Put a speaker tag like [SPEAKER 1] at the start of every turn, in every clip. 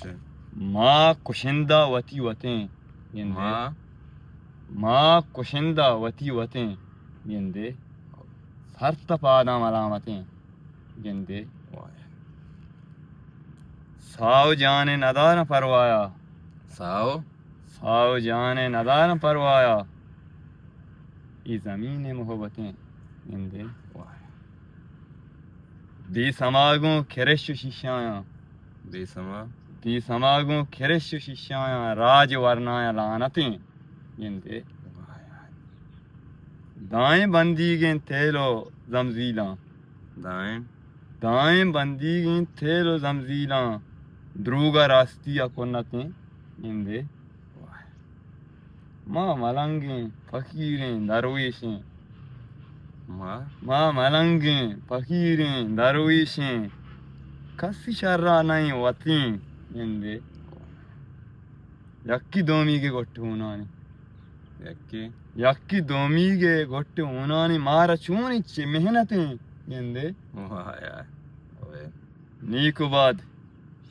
[SPEAKER 1] माँ कुशिंदा वती वतें यंदे माँ कुशिंदा वती वतें यंदे सर्त पादा मलामतें यंदे साव जाने नदान परवाया साव जाने नदान परवाया ये ज़मीन मोहब्बतें यंदे दी समागों खेरेशु शिशाया दी समागों खेरेशु शिशाया राज वरनाया लानतें यंदे दाएं बंदी के थेलो जमजीला दाएं बंदी के थेलो जमजीला द्रूगा रास्ती अकोन्नतें यंदे माँ मलंगे फकीरें दरवेशें माँ मलंगे फकीरें दरवेशें कसी शर्रा नहीं वतीं यंदे यक्की दोमी के गोट्टे उनानी यक्की दोमी के गोट्टे उनानी मारा चूनी चे मेहनतें यंदे नीकुबाद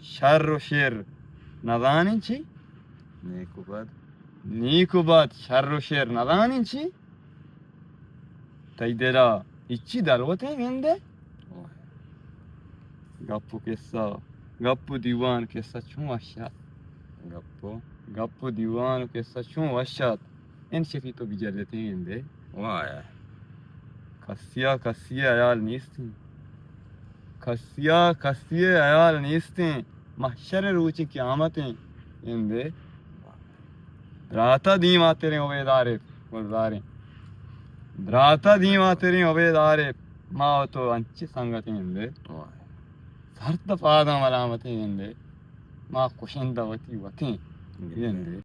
[SPEAKER 1] शर्र शेर नदानी ची नीकुबाद शर्र शेर नदानी ची तैदेरा इच्ची दलवतें यंदे गप्पू दीवान के सचूं वशात गप्पू दीवान के सचूं वशात इन शफी तो बिजर देते हैं यंदे कसिया अयाल नीस्तें महशर रूची क़यामतें यंदे द्राता दीमा तेरे ओबेदारे गुलजारें द्राता दीमा तेरे ओबेदारे माँ तो अंची संगतें यंदे सर्द पादा मलामतें यंदे माँ कुशिंदा वती वतें यंदे